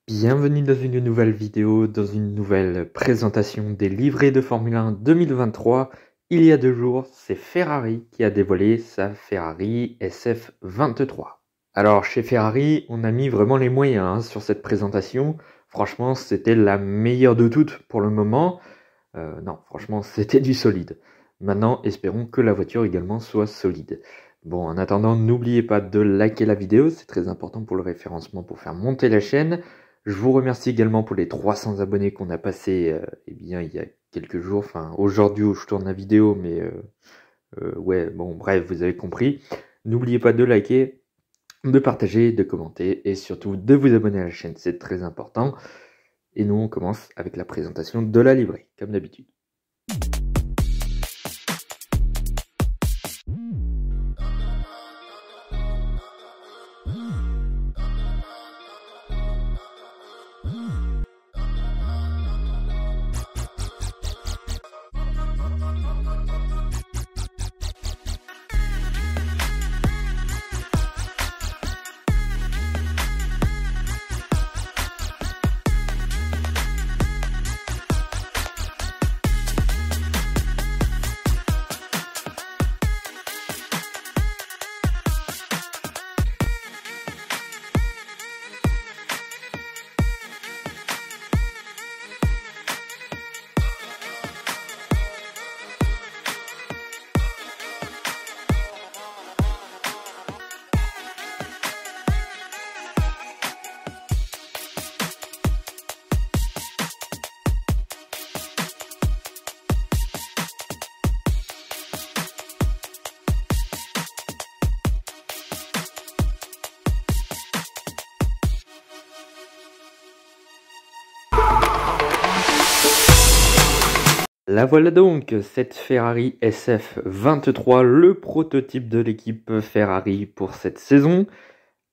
Bienvenue dans une nouvelle vidéo, dans une nouvelle présentation des livrets de Formule 1 2023. Il y a 2 jours, c'est Ferrari qui a dévoilé sa Ferrari SF23. Alors chez Ferrari, on a mis vraiment les moyens sur cette présentation. Franchement, c'était la meilleure de toutes pour le moment. Non, franchement, c'était du solide. Maintenant, espérons que la voiture également soit solide. Bon, en attendant, n'oubliez pas de liker la vidéo, c'est très important pour le référencement, pour faire monter la chaîne. Je vous remercie également pour les 300 abonnés qu'on a passés il y a quelques jours, enfin aujourd'hui où je tourne la vidéo, mais ouais, bon bref, vous avez compris. N'oubliez pas de liker, de partager, de commenter et surtout de vous abonner à la chaîne, c'est très important. Et nous on commence avec la présentation de la livrée, comme d'habitude. La voilà donc, cette Ferrari SF23, le prototype de l'équipe Ferrari pour cette saison.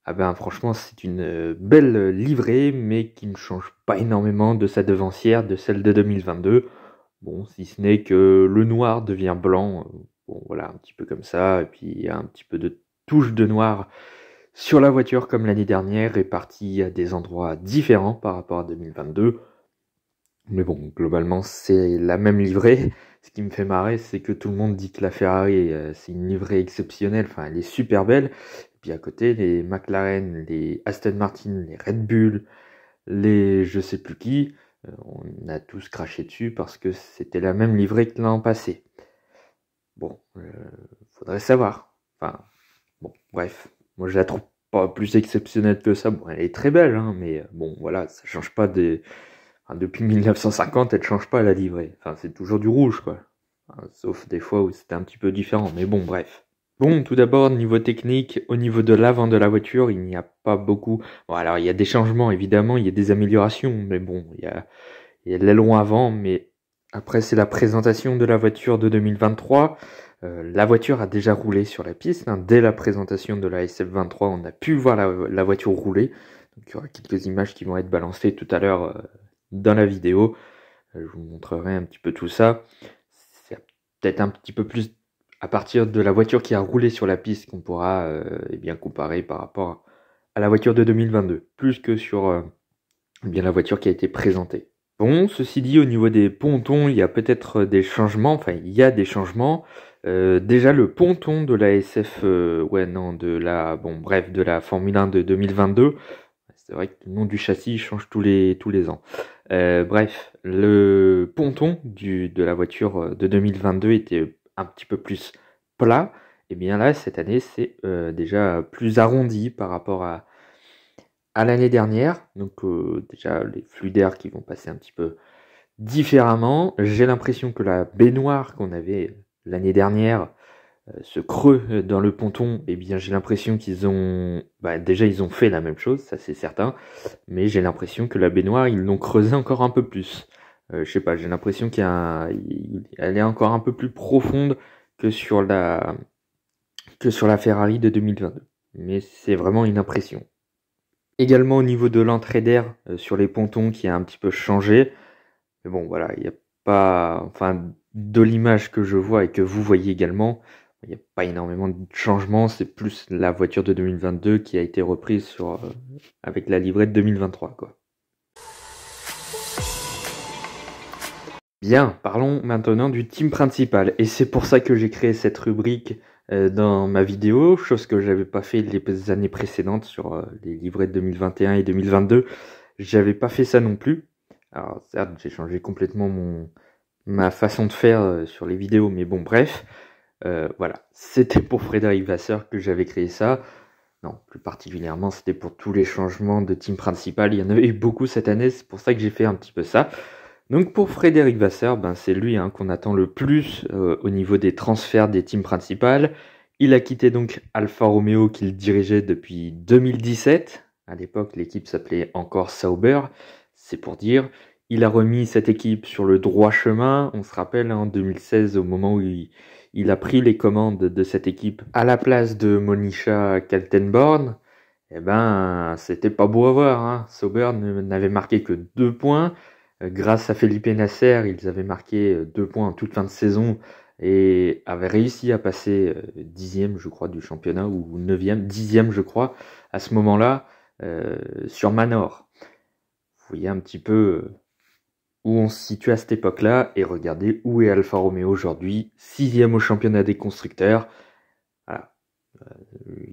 Ah ben franchement c'est une belle livrée, mais qui ne change pas énormément de sa devancière, de celle de 2022. Bon, si ce n'est que le noir devient blanc, bon voilà, un petit peu comme ça, et puis il y a un petit peu de touche de noir sur la voiture comme l'année dernière, répartie à des endroits différents par rapport à 2022. Mais bon, globalement, c'est la même livrée. Ce qui me fait marrer, c'est que tout le monde dit que la Ferrari, c'est une livrée exceptionnelle. Enfin, elle est super belle. Et puis à côté, les McLaren, les Aston Martin, les Red Bull, les je sais plus qui, on a tous craché dessus parce que c'était la même livrée que l'an passé. Bon, faudrait savoir. Enfin, bon, bref. Moi, je la trouve pas plus exceptionnelle que ça. Bon, elle est très belle, hein, mais bon, voilà, ça change pas des... Enfin, depuis 1950, elle change pas la livrée. Enfin, c'est toujours du rouge, quoi. Enfin, sauf des fois où c'était un petit peu différent. Mais bon, bref. Bon, tout d'abord, niveau technique, au niveau de l'avant de la voiture, il n'y a pas beaucoup. Bon, alors, il y a des changements, évidemment, il y a des améliorations. Mais bon, il y a l'aileron avant. Mais après, c'est la présentation de la voiture de 2023. La voiture a déjà roulé sur la piste. Hein. Dès la présentation de la SF23, on a pu voir la voiture rouler. Donc, il y aura quelques images qui vont être balancées tout à l'heure dans la vidéo. Je vous montrerai un petit peu tout ça. C'est peut-être un petit peu plus à partir de la voiture qui a roulé sur la piste qu'on pourra bien comparer par rapport à la voiture de 2022, plus que sur bien la voiture qui a été présentée. Bon, ceci dit, au niveau des pontons, il y a peut-être des changements. Enfin, il y a des changements. Déjà, le ponton de la SF, de la Formule 1 de 2022. C'est vrai que le nom du châssis change tous les ans. Bref, le ponton de la voiture de 2022 était un petit peu plus plat. Et bien là, cette année, c'est déjà plus arrondi par rapport à l'année dernière. Donc déjà, les flux d'air qui vont passer un petit peu différemment. J'ai l'impression que la baignoire qu'on avait l'année dernière, ce creux dans le ponton, eh bien j'ai l'impression qu'ils ont... déjà ils ont fait la même chose, ça c'est certain, mais j'ai l'impression que la baignoire, ils l'ont creusé encore un peu plus. Je sais pas, j'ai l'impression qu'elle est encore un peu plus profonde que sur la Ferrari de 2022. Mais c'est vraiment une impression. Également au niveau de l'entrée d'air sur les pontons qui a un petit peu changé. Mais bon voilà, il n'y a pas... Enfin, de l'image que je vois et que vous voyez également, il n'y a pas énormément de changements, c'est plus la voiture de 2022 qui a été reprise avec la livrée de 2023, quoi. Bien, parlons maintenant du team principal. Et c'est pour ça que j'ai créé cette rubrique dans ma vidéo, chose que j'avais pas fait les années précédentes sur les livrets de 2021 et 2022. J'avais pas fait ça non plus. Alors certes, j'ai changé complètement ma façon de faire sur les vidéos, mais bon, bref. Voilà, c'était pour Frédéric Vasseur que j'avais créé ça. Non, plus particulièrement, c'était pour tous les changements de team principal. Il y en avait eu beaucoup cette année, c'est pour ça que j'ai fait un petit peu ça. Donc pour Frédéric Vasseur, c'est lui qu'on attend le plus au niveau des transferts des teams principales. Il a quitté donc Alfa Romeo qu'il dirigeait depuis 2017. À l'époque, l'équipe s'appelait encore Sauber, c'est pour dire. Il a remis cette équipe sur le droit chemin. On se rappelle en 2016, au moment où il a pris les commandes de cette équipe à la place de Monisha Kaltenborn. C'était pas beau à voir. Sauber n'avait marqué que 2 points. Grâce à Felipe Nasser, ils avaient marqué 2 points en toute fin de saison et avaient réussi à passer 10e, je crois, du championnat, ou 9e, 10e, je crois, à ce moment-là, sur Manor. Vous voyez un petit peu où on se situe à cette époque-là, et regardez où est Alfa Romeo aujourd'hui, 6e au championnat des constructeurs. Voilà.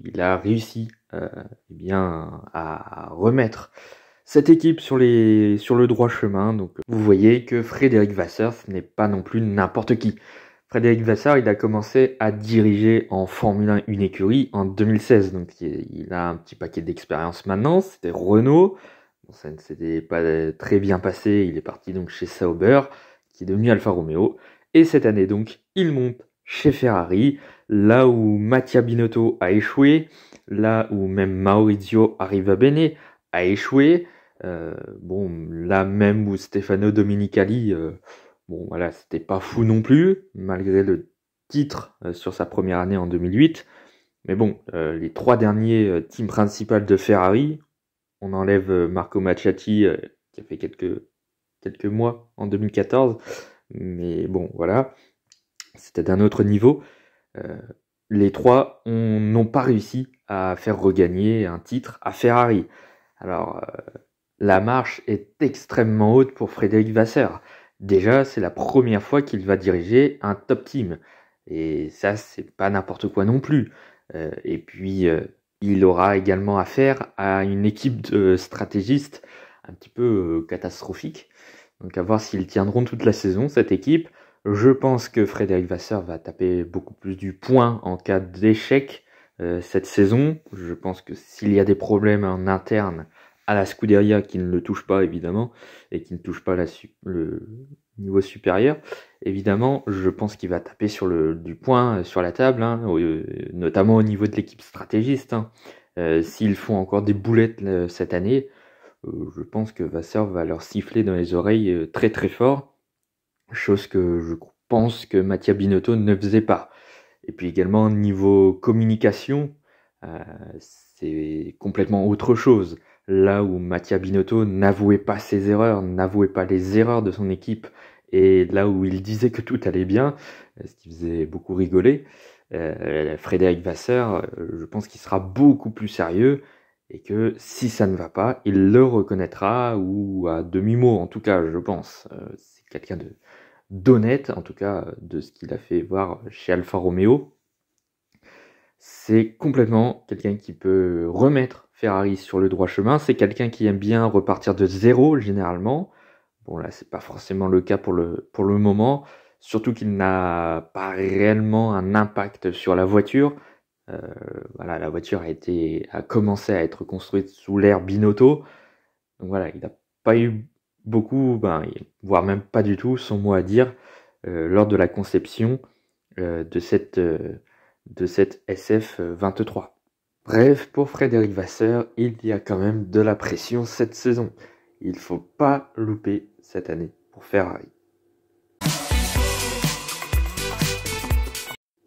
Il a réussi à remettre cette équipe sur le droit chemin. Donc vous voyez que Frédéric Vasseur, ce n'est pas non plus n'importe qui. Frédéric Vasseur, il a commencé à diriger en Formule 1 une écurie en 2016. Donc il a un petit paquet d'expérience maintenant. C'était Renault. Bon, ça ne s'était pas très bien passé. Il est parti donc chez Sauber, qui est devenu Alfa Romeo. Et cette année donc, il monte chez Ferrari, là où Mattia Binotto a échoué, là où même Maurizio Arrivabene a échoué. Là même où Stefano Domenicali, voilà, c'était pas fou non plus, malgré le titre sur sa première année en 2008. Mais bon, les 3 derniers teams principaux de Ferrari, on enlève Marco Mazzati qui a fait quelques mois en 2014, mais bon, voilà, c'était d'un autre niveau. Les 3 n'ont pas réussi à faire regagner un titre à Ferrari. Alors, la marche est extrêmement haute pour Frédéric Vasseur. Déjà, c'est la première fois qu'il va diriger un top team. Et ça, c'est pas n'importe quoi non plus. Et puis, il aura également affaire à une équipe de stratégistes un petit peu catastrophique. Donc, à voir s'ils tiendront toute la saison, cette équipe. Je pense que Frédéric Vasseur va taper beaucoup plus du point en cas d'échec cette saison. Je pense que s'il y a des problèmes en interne à la Scuderia qui ne le touche pas évidemment et qui ne touche pas le niveau supérieur, évidemment, je pense qu'il va taper du point sur la table, notamment au niveau de l'équipe stratégiste. S'ils font encore des boulettes cette année, je pense que Vasseur va leur siffler dans les oreilles très très fort, chose que je pense que Mattia Binotto ne faisait pas. Et puis également niveau communication, c'est complètement autre chose. Là où Mattia Binotto n'avouait pas ses erreurs, n'avouait pas les erreurs de son équipe, et là où il disait que tout allait bien, ce qui faisait beaucoup rigoler, Frédéric Vasseur, je pense qu'il sera beaucoup plus sérieux, et que si ça ne va pas, il le reconnaîtra, ou à demi-mot en tout cas, je pense. C'est quelqu'un d'honnête, en tout cas de ce qu'il a fait voir chez Alfa Romeo. C'est complètement quelqu'un qui peut remettre Ferrari sur le droit chemin. C'est quelqu'un qui aime bien repartir de zéro, généralement. Bon, là, c'est pas forcément le cas pour le moment. Surtout qu'il n'a pas réellement un impact sur la voiture. La voiture a commencé à être construite sous l'ère Binotto. Donc voilà, il n'a pas eu beaucoup, voire même pas du tout, son mot à dire lors de la conception de cette SF23. Bref, pour Frédéric Vasseur, il y a quand même de la pression cette saison. Il ne faut pas louper cette année pour Ferrari.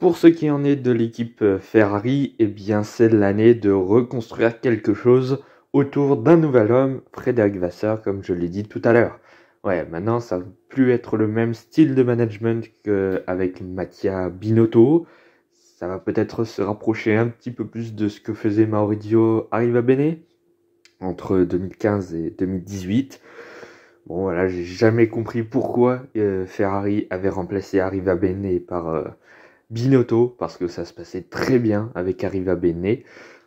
Pour ce qui en est de l'équipe Ferrari, c'est l'année de reconstruire quelque chose autour d'un nouvel homme, Frédéric Vasseur, comme je l'ai dit tout à l'heure. Ouais, maintenant ça ne va plus être le même style de management qu'avec Mattia Binotto. Ça va peut-être se rapprocher un petit peu plus de ce que faisait Maurizio Arrivabene entre 2015 et 2018. Bon voilà, j'ai jamais compris pourquoi Ferrari avait remplacé Arrivabene par Binotto, parce que ça se passait très bien avec Arrivabene.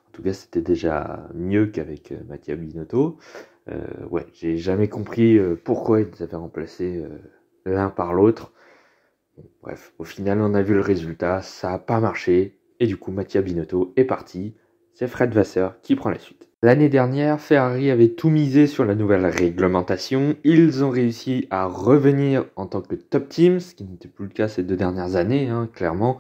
En tout cas, c'était déjà mieux qu'avec Mattia Binotto. Ouais, j'ai jamais compris pourquoi ils avaient remplacé l'un par l'autre. Bon, bref, au final, on a vu le résultat, ça n'a pas marché. Et du coup, Mattia Binotto est parti. C'est Fred Vasseur qui prend la suite. L'année dernière, Ferrari avait tout misé sur la nouvelle réglementation. Ils ont réussi à revenir en tant que top team, ce qui n'était plus le cas ces 2 dernières années, hein, clairement.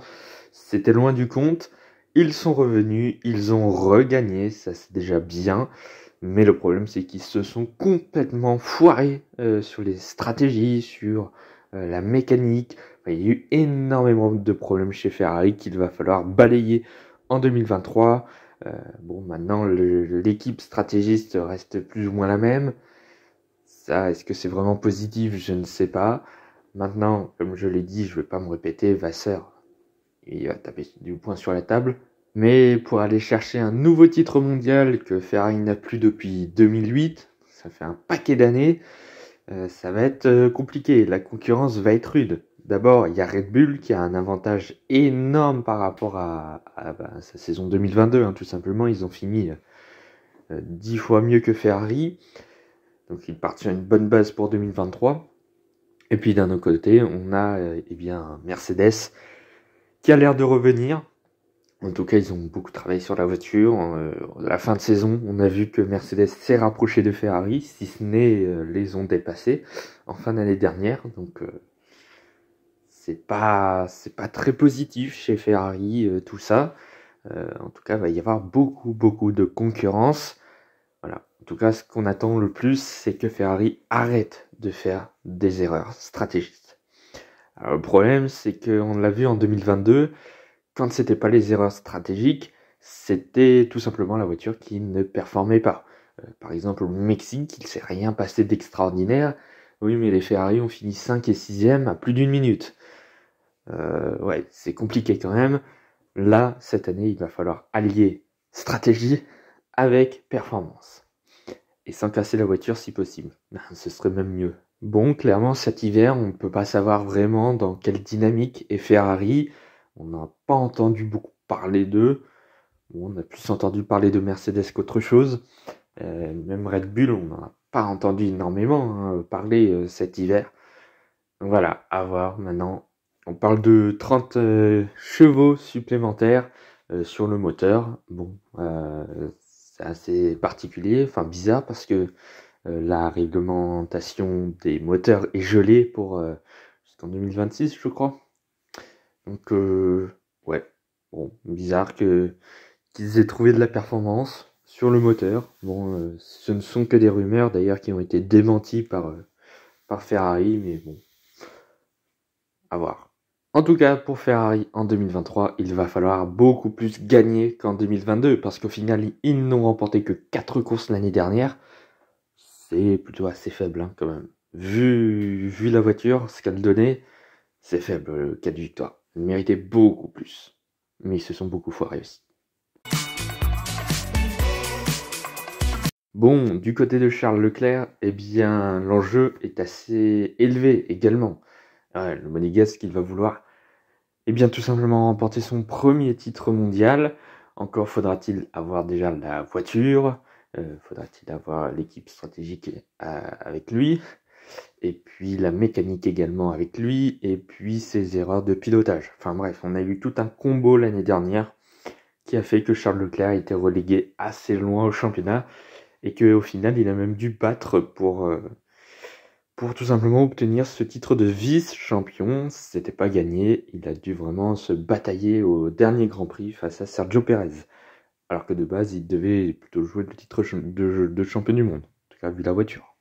C'était loin du compte. Ils sont revenus, ils ont regagné, ça c'est déjà bien. Mais le problème, c'est qu'ils se sont complètement foirés sur les stratégies, sur la mécanique. Enfin, il y a eu énormément de problèmes chez Ferrari qu'il va falloir balayer en 2023. Bon, maintenant, l'équipe stratégiste reste plus ou moins la même. Ça, est-ce que c'est vraiment positif? Je ne sais pas. Maintenant, comme je l'ai dit, je ne vais pas me répéter, Vasseur, il va taper du poing sur la table. Mais pour aller chercher un nouveau titre mondial que Ferrari n'a plus depuis 2008, ça fait un paquet d'années, ça va être compliqué. La concurrence va être rude. D'abord, il y a Red Bull qui a un avantage énorme par rapport à sa saison 2022. Hein, tout simplement, ils ont fini 10 fois mieux que Ferrari. Donc ils partent sur une bonne base pour 2023. Et puis d'un autre côté, on a Mercedes qui a l'air de revenir. En tout cas, ils ont beaucoup travaillé sur la voiture. La fin de saison, on a vu que Mercedes s'est rapproché de Ferrari, si ce n'est les ont dépassés en fin d'année dernière. Donc c'est pas très positif chez Ferrari tout ça. En tout cas, il va y avoir beaucoup de concurrence. Voilà. En tout cas, ce qu'on attend le plus, c'est que Ferrari arrête de faire des erreurs stratégiques. Alors, le problème, c'est qu'on l'a vu en 2022. Quand c'était pas les erreurs stratégiques, c'était tout simplement la voiture qui ne performait pas. Par exemple, au Mexique, il s'est rien passé d'extraordinaire. Oui, mais les Ferrari ont fini 5 et 6e à plus d'une minute. Ouais, c'est compliqué quand même. Là, cette année, il va falloir allier stratégie avec performance. Et sans casser la voiture si possible. Ce serait même mieux. Bon, clairement, cet hiver, on ne peut pas savoir vraiment dans quelle dynamique est Ferrari. On n'a pas entendu beaucoup parler d'eux. Bon, on a plus entendu parler de Mercedes qu'autre chose. Même Red Bull, on n'en a pas entendu énormément parler cet hiver. Donc voilà, à voir maintenant. On parle de 30 chevaux supplémentaires sur le moteur. Bon, c'est assez particulier, enfin bizarre parce que la réglementation des moteurs est gelée pour jusqu'en 2026, je crois. Donc, ouais, bon, bizarre qu'ils aient trouvé de la performance sur le moteur. Bon, ce ne sont que des rumeurs d'ailleurs qui ont été démenties par Ferrari, mais bon, à voir. En tout cas, pour Ferrari en 2023, il va falloir beaucoup plus gagner qu'en 2022, parce qu'au final, ils n'ont remporté que 4 courses l'année dernière. C'est plutôt assez faible hein, quand même. Vu la voiture, ce qu'elle donnait, c'est faible le 4 victoires. Ils méritaient beaucoup plus. Mais ils se sont beaucoup foirés aussi. Bon, du côté de Charles Leclerc, eh bien, l'enjeu est assez élevé également. Ouais, le Monégasque, il va vouloir, eh bien, tout simplement remporter son premier titre mondial. Encore faudra-t-il avoir déjà la voiture, faudra-t-il avoir l'équipe stratégique avec lui, et puis la mécanique également avec lui, et puis ses erreurs de pilotage. Enfin bref, on a eu tout un combo l'année dernière qui a fait que Charles Leclerc était relégué assez loin au championnat et qu'au final il a même dû battre pour tout simplement obtenir ce titre de vice-champion. C'était pas gagné, il a dû vraiment se batailler au dernier Grand Prix face à Sergio Pérez. Alors que de base il devait plutôt jouer le titre de champion du monde, en tout cas vu la voiture.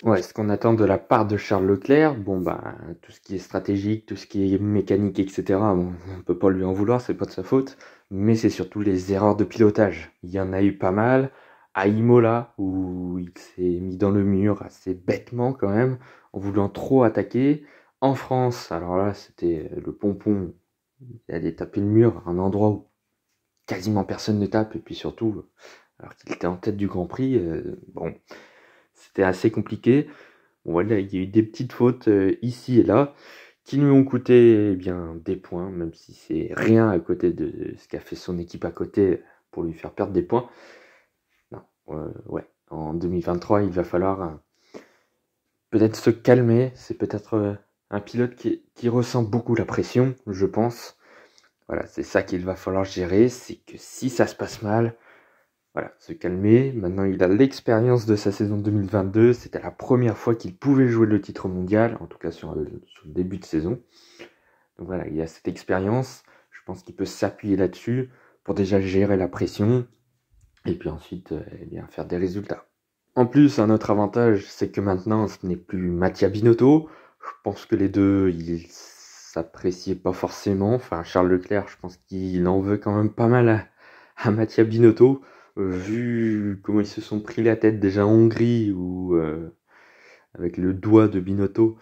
Ouais, ce qu'on attend de la part de Charles Leclerc, bon bah tout ce qui est stratégique, tout ce qui est mécanique, etc. Bon, on peut pas lui en vouloir, c'est pas de sa faute, mais c'est surtout les erreurs de pilotage. Il y en a eu pas mal. À Imola, où il s'est mis dans le mur assez bêtement quand même, en voulant trop attaquer. En France, alors là c'était le pompon, il allait taper le mur à un endroit où quasiment personne ne tape, et puis surtout, alors qu'il était en tête du Grand Prix, bon, c'était assez compliqué. Bon, voilà, il y a eu des petites fautes ici et là qui lui ont coûté bien des points, même si c'est rien à côté de ce qu'a fait son équipe à côté pour lui faire perdre des points. Non, ouais, en 2023, il va falloir peut-être se calmer. C'est peut-être un pilote qui ressent beaucoup la pression, je pense. Voilà, c'est ça qu'il va falloir gérer, c'est que si ça se passe mal, voilà, se calmer. Maintenant, il a l'expérience de sa saison 2022. C'était la première fois qu'il pouvait jouer le titre mondial, en tout cas sur le début de saison. Donc voilà, il a cette expérience. Je pense qu'il peut s'appuyer là-dessus pour déjà gérer la pression et puis ensuite eh bien, faire des résultats. En plus, un autre avantage, c'est que maintenant, ce n'est plus Mattia Binotto. Je pense que les deux, ils s'appréciaient pas forcément. Enfin, Charles Leclerc, je pense qu'il en veut quand même pas mal à Mattia Binotto, vu comment ils se sont pris la tête déjà en Hongrie ou avec le doigt de Binotto.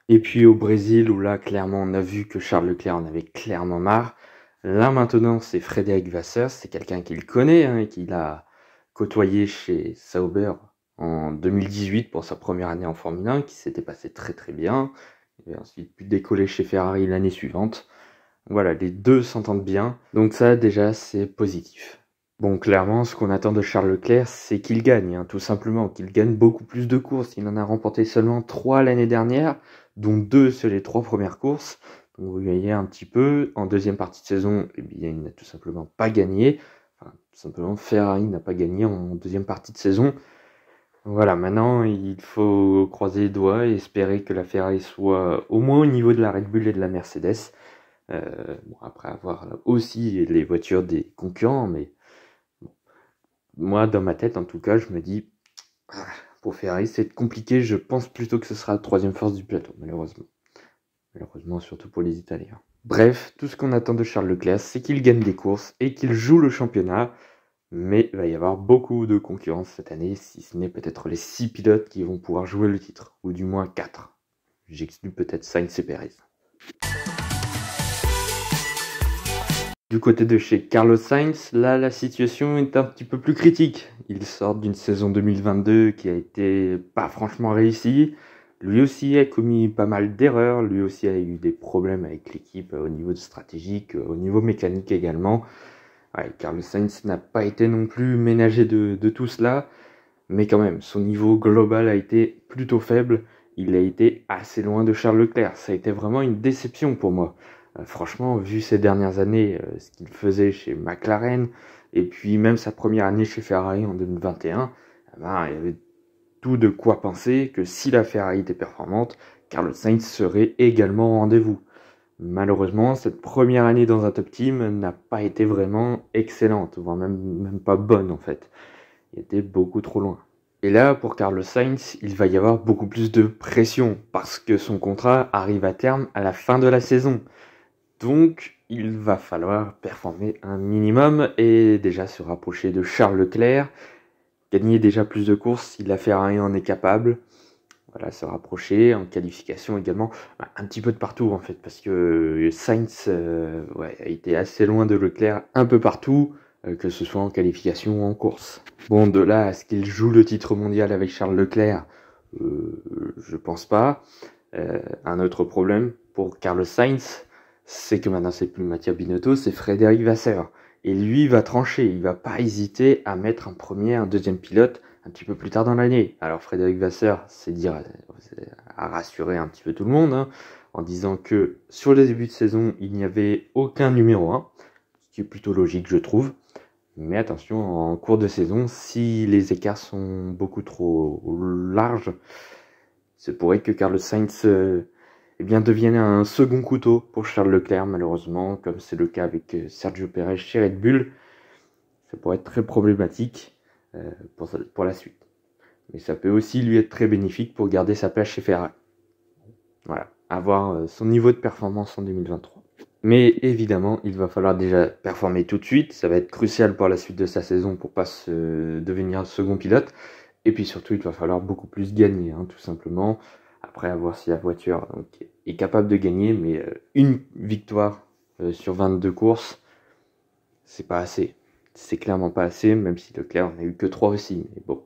Et puis au Brésil, où là, clairement, on a vu que Charles Leclerc en avait clairement marre. Là, maintenant, c'est Frédéric Vasseur. C'est quelqu'un qu'il connaît, hein, et qu'il a côtoyé chez Sauber en 2018 pour sa première année en Formule 1, qui s'était passé très très bien. Et ensuite, pu décoller chez Ferrari l'année suivante. Voilà, les deux s'entendent bien. Donc ça, déjà, c'est positif. Bon, clairement, ce qu'on attend de Charles Leclerc, c'est qu'il gagne, hein, tout simplement, qu'il gagne beaucoup plus de courses. Il en a remporté seulement 3 l'année dernière, dont 2 sur les 3 premières courses. Donc vous voyez un petit peu, en deuxième partie de saison, eh bien, il n'a tout simplement pas gagné. Enfin, tout simplement, Ferrari n'a pas gagné en deuxième partie de saison. Voilà, maintenant, il faut croiser les doigts et espérer que la Ferrari soit au moins au niveau de la Red Bull et de la Mercedes. Bon, après avoir aussi les voitures des concurrents, mais moi, dans ma tête, en tout cas, je me dis, pour Ferrari, c'est compliqué. Je pense plutôt que ce sera la troisième force du plateau, malheureusement. Malheureusement, surtout pour les Italiens. Bref, tout ce qu'on attend de Charles Leclerc, c'est qu'il gagne des courses et qu'il joue le championnat. Mais il va y avoir beaucoup de concurrence cette année, si ce n'est peut-être les 6 pilotes qui vont pouvoir jouer le titre, ou du moins 4. J'exclus peut-être Sainz et Perez. Du côté de chez Carlos Sainz, là la situation est un petit peu plus critique. Il sort d'une saison 2022 qui a été pas franchement réussie. Lui aussi a commis pas mal d'erreurs, lui aussi a eu des problèmes avec l'équipe au niveau stratégique, au niveau mécanique également. Ouais, Carlos Sainz n'a pas été non plus ménagé de tout cela, mais quand même, son niveau global a été plutôt faible. Il a été assez loin de Charles Leclerc. Ça a été vraiment une déception pour moi. Franchement, vu ces dernières années, ce qu'il faisait chez McLaren, et puis même sa première année chez Ferrari en 2021, eh ben, il y avait tout de quoi penser que si la Ferrari était performante, Carlos Sainz serait également au rendez-vous. Malheureusement, cette première année dans un top team n'a pas été vraiment excellente, voire même pas bonne en fait. Il était beaucoup trop loin. Et là, pour Carlos Sainz, il va y avoir beaucoup plus de pression parce que son contrat arrive à terme à la fin de la saison. Donc, il va falloir performer un minimum et déjà se rapprocher de Charles Leclerc, gagner déjà plus de courses si la Ferrari en est capable. Voilà, se rapprocher en qualification également, un petit peu de partout en fait, parce que Sainz a été assez loin de Leclerc un peu partout, que ce soit en qualification ou en course. Bon, de là à ce qu'il joue le titre mondial avec Charles Leclerc, je pense pas. Un autre problème pour Carlos Sainz, c'est que maintenant c'est plus Mattia Binotto, c'est Frédéric Vasseur. Et lui va trancher, il va pas hésiter à mettre un premier, un deuxième pilote un petit peu plus tard dans l'année. Alors Frédéric Vasseur, c'est dire à rassurer un petit peu tout le monde, hein, en disant que sur les débuts de saison, il n'y avait aucun numéro 1, ce qui est plutôt logique je trouve. Mais attention, en cours de saison, si les écarts sont beaucoup trop larges, c'est pourrait que Carlos Sainz devienne un second couteau pour Charles Leclerc, malheureusement, comme c'est le cas avec Sergio Pérez chez Red Bull. Ça pourrait être très problématique pour la suite. Mais ça peut aussi lui être très bénéfique pour garder sa place chez Ferrari. Voilà, avoir son niveau de performance en 2023. Mais évidemment, il va falloir déjà performer tout de suite. Ça va être crucial pour la suite de sa saison pour pas devenir un second pilote. Et puis surtout, il va falloir beaucoup plus gagner, hein, tout simplement. Après, à voir si la voiture est capable de gagner, mais une victoire sur 22 courses, c'est pas assez. C'est clairement pas assez, même si Leclerc en a eu que 3 aussi. Mais bon,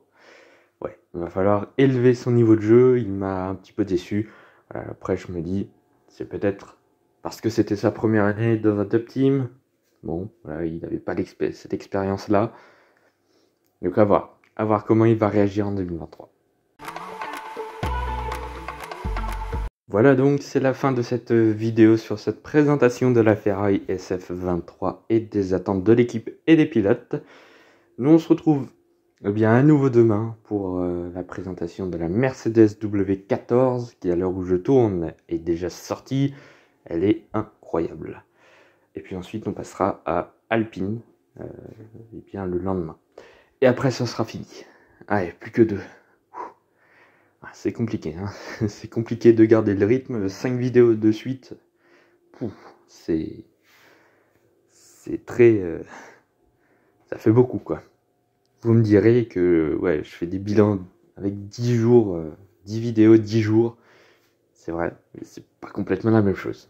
ouais, il va falloir élever son niveau de jeu. Il m'a un petit peu déçu. Voilà, après, je me dis, c'est peut-être parce que c'était sa première année dans un top team. Bon, voilà, il n'avait pas cette expérience-là. Donc à voir comment il va réagir en 2023. Voilà donc, c'est la fin de cette vidéo sur cette présentation de la Ferrari SF23 et des attentes de l'équipe et des pilotes. Nous on se retrouve bien à nouveau demain pour la présentation de la Mercedes W14 qui à l'heure où je tourne est déjà sortie. Elle est incroyable. Et puis ensuite on passera à Alpine et bien le lendemain. Et après ça sera fini. Allez, plus que 2. C'est compliqué, hein. C'est compliqué de garder le rythme. 5 vidéos de suite, c'est très... ça fait beaucoup, quoi. Vous me direz que ouais, je fais des bilans avec 10 jours, 10 vidéos, 10 jours. C'est vrai, mais c'est pas complètement la même chose.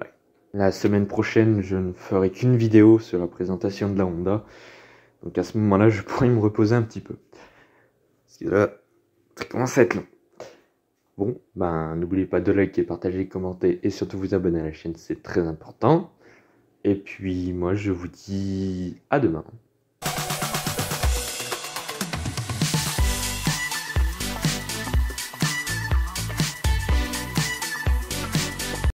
Ouais. La semaine prochaine, je ne ferai qu'une vidéo sur la présentation de la Honda. Donc à ce moment-là, je pourrai me reposer un petit peu. Parce que là, ça commence à être long. Bon, ben n'oubliez pas de liker, partager, commenter et surtout vous abonner à la chaîne, c'est très important. Et puis moi je vous dis à demain.